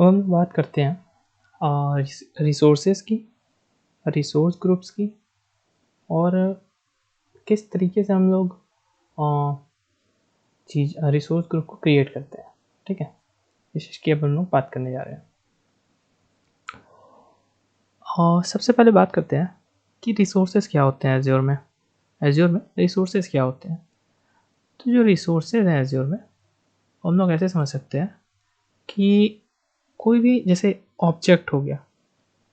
अब हम बात करते हैं रिसोर्सेज की, रिसोर्स ग्रुप्स की, और किस तरीके से हम लोग रिसोर्स ग्रुप को क्रिएट करते हैं। ठीक है, इसकी अब हम लोग बात करने जा रहे हैं। और सबसे पहले बात करते हैं कि रिसोर्सेज क्या होते हैं एज्योर में। एज्योर में रिसोर्सेज क्या होते हैं? तो जो रिसोर्सेज हैं एज्योर में, हम लोग ऐसे समझ सकते हैं कि कोई भी जैसे ऑब्जेक्ट हो गया,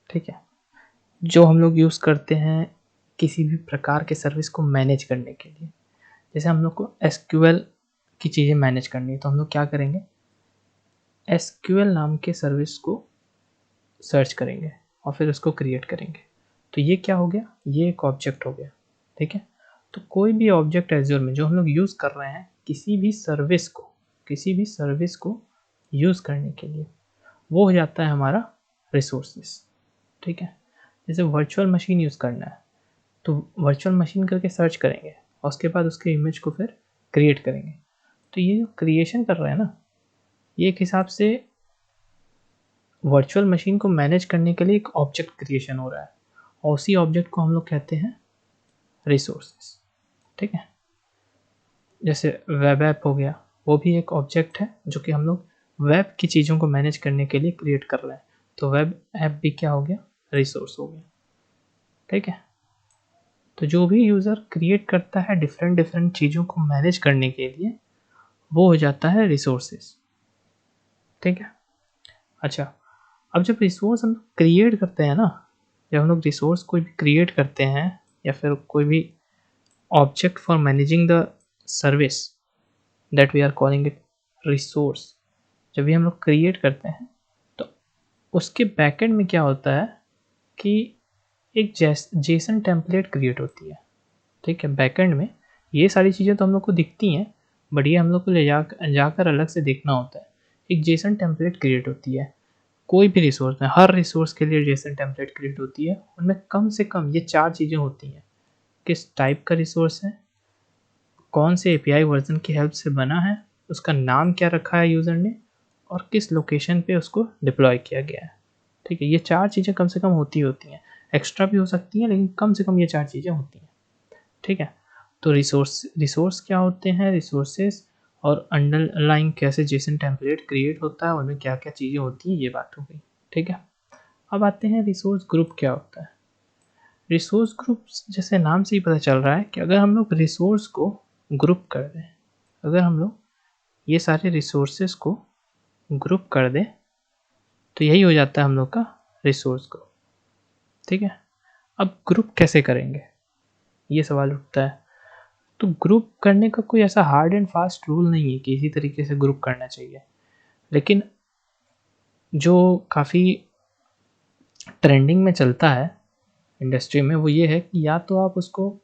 ठीक है, जो हम लोग यूज़ करते हैं किसी भी प्रकार के सर्विस को मैनेज करने के लिए। जैसे हम लोग को एसक्यूएल की चीज़ें मैनेज करनी है तो हम लोग क्या करेंगे, एसक्यूएल नाम के सर्विस को सर्च करेंगे और फिर उसको क्रिएट करेंगे। तो ये क्या हो गया, ये एक ऑब्जेक्ट हो गया। ठीक है, तो कोई भी ऑब्जेक्ट एज्योर में जो हम लोग यूज़ कर रहे हैं किसी भी सर्विस को यूज़ करने के लिए, वो हो जाता है हमारा रिसोर्सेस। ठीक है, जैसे वर्चुअल मशीन यूज़ करना है तो वर्चुअल मशीन करके सर्च करेंगे और उसके बाद उसके इमेज को फिर क्रिएट करेंगे। तो ये जो क्रिएशन कर रहे हैं ना, ये एक हिसाब से वर्चुअल मशीन को मैनेज करने के लिए एक ऑब्जेक्ट क्रिएशन हो रहा है और उसी ऑब्जेक्ट को हम लोग कहते हैं रिसोर्सेस। ठीक है, जैसे वेब ऐप हो गया, वो भी एक ऑब्जेक्ट है जो कि हम लोग वेब की चीज़ों को मैनेज करने के लिए क्रिएट कर रहे हैं। तो वेब ऐप भी क्या हो गया, रिसोर्स हो गया। ठीक है, तो जो भी यूज़र क्रिएट करता है डिफरेंट चीज़ों को मैनेज करने के लिए, वो हो जाता है रिसोर्सेज। ठीक है, अच्छा, अब जब रिसोर्स हम क्रिएट करते हैं ना, जब हम लोग रिसोर्स कोई भी क्रिएट करते हैं या फिर कोई भी object for managing the service that we are calling it resource, जब भी हम लोग क्रिएट करते हैं तो उसके बैकएंड में क्या होता है कि एक जेसन टेम्पलेट क्रिएट होती है। ठीक है, बैकएंड में ये सारी चीज़ें तो हम लोग को दिखती हैं, बट ये हम लोग को ले जाकर अलग से देखना होता है। एक जेसन टेम्पलेट क्रिएट होती है कोई भी रिसोर्स में, हर रिसोर्स के लिए जेसन टेम्पलेट क्रिएट होती है। उनमें कम से कम ये 4 चीज़ें होती हैं, किस टाइप का रिसोर्स है, कौन से एपीआई वर्जन की हेल्प से बना है, उसका नाम क्या रखा है यूज़र ने, और किस लोकेशन पे उसको डिप्लॉय किया गया है। ठीक है, ये 4 चीज़ें कम से कम होती हैं, एक्स्ट्रा भी हो सकती हैं लेकिन कम से कम ये 4 चीज़ें होती हैं। ठीक है, तो रिसोर्स क्या होते हैं, रिसोर्सेज, और अंडरलाइंग कैसे जेसन टेम्पलेट क्रिएट होता है, उनमें क्या क्या चीज़ें होती हैं, ये बात हो गई। ठीक है, अब आते हैं रिसोर्स ग्रुप क्या होता है। रिसोर्स ग्रुप जैसे नाम से ही पता चल रहा है कि अगर हम लोग रिसोर्स को ग्रुप कर दें, अगर हम लोग ये सारे रिसोर्सेज को ग्रुप कर दें तो यही हो जाता है हम लोग का रिसोर्स ग्रुप। ठीक है, अब ग्रुप कैसे करेंगे, ये सवाल उठता है। तो ग्रुप करने का कोई ऐसा हार्ड एंड फास्ट रूल नहीं है कि इसी तरीके से ग्रुप करना चाहिए, लेकिन जो काफ़ी ट्रेंडिंग में चलता है इंडस्ट्री में वो ये है कि या तो आप उसको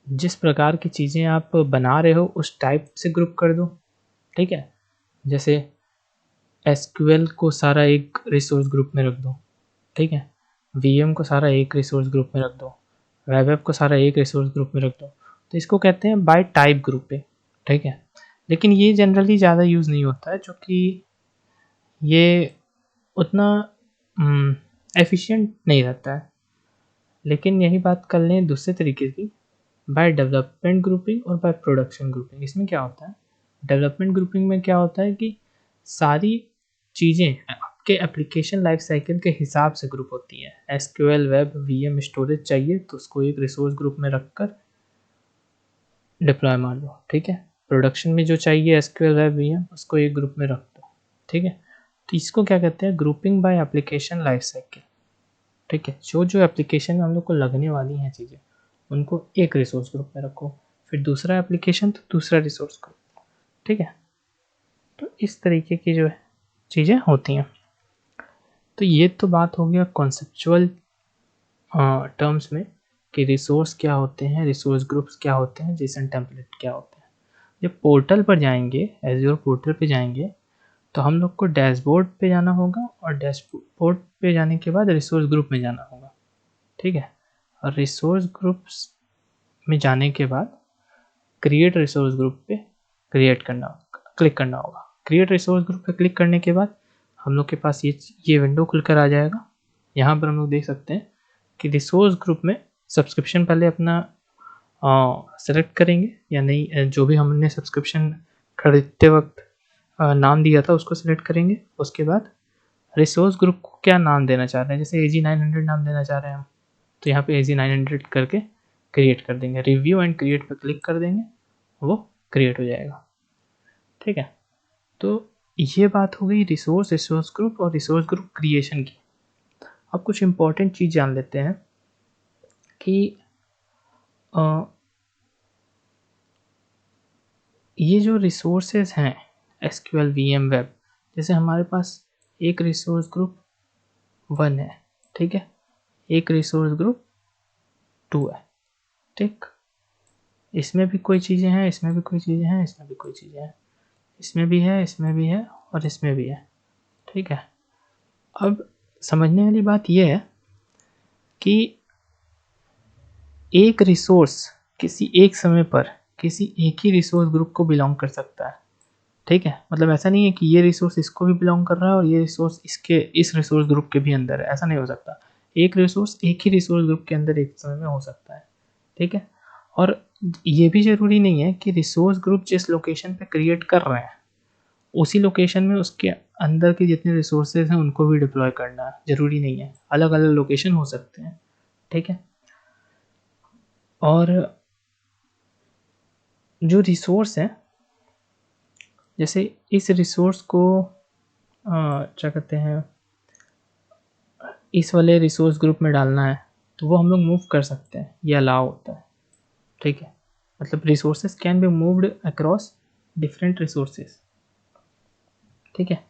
जिस प्रकार की चीज़ें आप बना रहे हो उस टाइप से ग्रुप कर दो। ठीक है, जैसे एसक्यूएल को सारा एक रिसोर्स ग्रुप में रख दो। ठीक है, वीएम को सारा एक रिसोर्स ग्रुप में रख दो, वेब ऐप को सारा एक रिसोर्स ग्रुप में रख दो, तो इसको कहते हैं बाय टाइप ग्रुपिंग। ठीक है, लेकिन ये जनरली ज़्यादा यूज़ नहीं होता है, जो कि ये उतना एफिशिएंट नहीं रहता है। लेकिन यही बात कर लें दूसरे तरीके की, बाय डेवलपमेंट ग्रुपिंग और बाय प्रोडक्शन ग्रुपिंग। इसमें क्या होता है, डेवलपमेंट ग्रुपिंग में क्या होता है कि सारी चीज़ें आपके एप्लीकेशन लाइफ साइकिल के हिसाब से ग्रुप होती है। एसक्यूएल, वेब, वीएम, स्टोरेज चाहिए तो उसको एक रिसोर्स ग्रुप में रखकर डिप्लॉय मार दो। ठीक है, प्रोडक्शन में जो चाहिए एसक्यूएल, वेब, वीएम, उसको एक ग्रुप में रख दो। ठीक है, तो इसको क्या कहते हैं, grouping by application life cycle. ठीक है, जो जो एप्लीकेशन में हम लोग को लगने वाली हैं चीज़ें उनको एक रिसोर्स ग्रुप में रखो, फिर दूसरा एप्लीकेशन तो दूसरा रिसोर्स ग्रुप। ठीक है, तो इस तरीके की जो है चीज़ें होती हैं। तो ये तो बात हो गया कॉन्सेप्चुअल टर्म्स में कि रिसोर्स क्या होते हैं, रिसोर्स ग्रुप्स क्या होते हैं, जेसन टेम्पलेट क्या होते हैं। जब पोर्टल पर जाएंगे, एज्योर पोर्टल पे जाएंगे, तो हम लोग को डैशबोर्ड पे जाना होगा और डैशबोर्ड पे जाने के बाद रिसोर्स ग्रुप में जाना होगा। ठीक है, और रिसोर्स ग्रुप्स में जाने के बाद क्रिएट रिसोर्स ग्रुप पे क्लिक करना होगा। क्रिएट रिसोर्स ग्रुप पे क्लिक करने के बाद हम लोग के पास ये विंडो खुलकर आ जाएगा। यहाँ पर हम लोग देख सकते हैं कि रिसोर्स ग्रुप में सब्सक्रिप्शन पहले अपना सेलेक्ट करेंगे या नहीं, जो भी हमने सब्सक्रिप्शन खरीदते वक्त नाम दिया था उसको सेलेक्ट करेंगे। उसके बाद रिसोर्स ग्रुप को क्या नाम देना चाह रहे हैं, जैसे AG900 नाम देना चाह रहे हैं हम, तो यहाँ पे AG900 करके क्रिएट कर देंगे। रिव्यू एंड क्रिएट पर क्लिक कर देंगे, वो क्रिएट हो जाएगा। ठीक है, तो ये बात हो गई रिसोर्स ग्रुप और रिसोर्स ग्रुप क्रिएशन की। अब कुछ इम्पोर्टेंट चीज़ जान लेते हैं कि ये जो रिसोर्सेज हैं SQL VM वेब, जैसे हमारे पास एक रिसोर्स ग्रुप 1 है, ठीक है, एक रिसोर्स ग्रुप 2 है, ठीक, इसमें भी कोई चीज़ें हैं, इसमें भी कोई चीज़ें हैं, इसमें भी कोई चीज़ें हैं, इसमें भी है, इसमें भी है और इसमें भी है। ठीक है, अब समझने वाली बात यह है कि एक रिसोर्स किसी एक समय पर किसी एक ही रिसोर्स ग्रुप को बिलोंग कर सकता है। ठीक है, मतलब ऐसा नहीं है कि ये रिसोर्स इसको भी बिलोंग कर रहा है और ये रिसोर्स इस रिसोर्स ग्रुप के भी अंदर है, ऐसा नहीं हो सकता। एक रिसोर्स एक ही रिसोर्स ग्रुप के अंदर एक समय में हो सकता है। ठीक है, और ये भी ज़रूरी नहीं है कि रिसोर्स ग्रुप जिस लोकेशन पे क्रिएट कर रहे हैं उसी लोकेशन में उसके अंदर के जितने रिसोर्सेज हैं उनको भी डिप्लॉय करना है, ज़रूरी नहीं है, अलग अलग लोकेशन हो सकते हैं। ठीक है, और जो रिसोर्स है, जैसे इस रिसोर्स को क्या कहते हैं, इस वाले रिसोर्स ग्रुप में डालना है तो वो हम लोग मूव कर सकते हैं, ये अलाउ होता है। ठीक है, मतलब resources can be moved across different resources. ठीक है,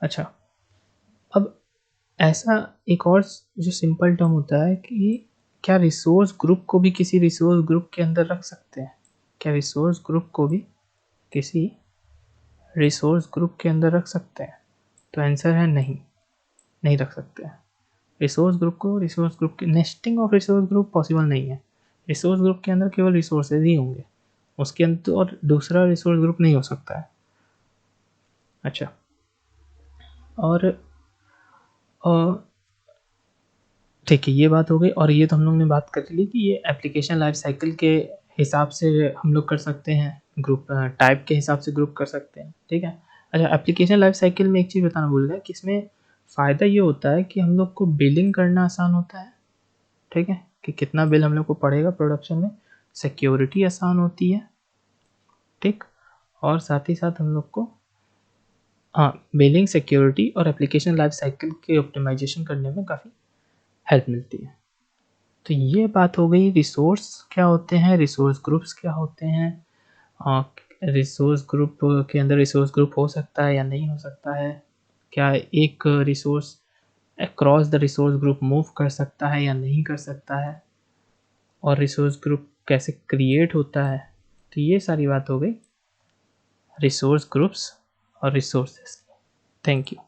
अच्छा, अब ऐसा एक और जो सिंपल टर्म होता है कि क्या रिसोर्स ग्रुप को भी किसी रिसोर्स ग्रुप के अंदर रख सकते हैं? क्या रिसोर्स ग्रुप को भी किसी रिसोर्स ग्रुप के अंदर रख सकते हैं? तो आंसर है नहीं, नहीं रख सकते हैं। रिसोर्स ग्रुप को रिसोर्स ग्रुप के nesting of resource group possible नहीं है। रिसोर्स ग्रुप के अंदर केवल रिसोर्सेज ही होंगे, उसके अंदर और दूसरा रिसोर्स ग्रुप नहीं हो सकता है। अच्छा, और ठीक है, ये बात हो गई। और ये तो हम लोग ने बात कर ली कि ये एप्लीकेशन लाइफ साइकिल के हिसाब से हम लोग कर सकते हैं, ग्रुप टाइप के हिसाब से ग्रुप कर सकते हैं। ठीक है, अच्छा, एप्लीकेशन लाइफ साइकिल में एक चीज़ बताना भूल गया कि इसमें फ़ायदा ये होता है कि हम लोग को बिलिंग करना आसान होता है। ठीक है, कि कितना बिल हम लोग को पड़ेगा प्रोडक्शन में, सिक्योरिटी आसान होती है। ठीक, और साथ ही साथ हम लोग को बिलिंग, सिक्योरिटी और एप्लीकेशन लाइफ साइकिल के ऑप्टिमाइजेशन करने में काफ़ी हेल्प मिलती है। तो ये बात हो गई रिसोर्स क्या होते हैं, रिसोर्स ग्रुप्स क्या होते हैं, रिसोर्स ग्रुप के अंदर रिसोर्स ग्रुप हो सकता है या नहीं हो सकता है, क्या एक resource across the resource group move कर सकता है या नहीं कर सकता है, और रिसोर्स ग्रुप कैसे क्रिएट होता है। तो ये सारी बात हो गई रिसोर्स ग्रुप्स और रिसोर्सेस। Thank you.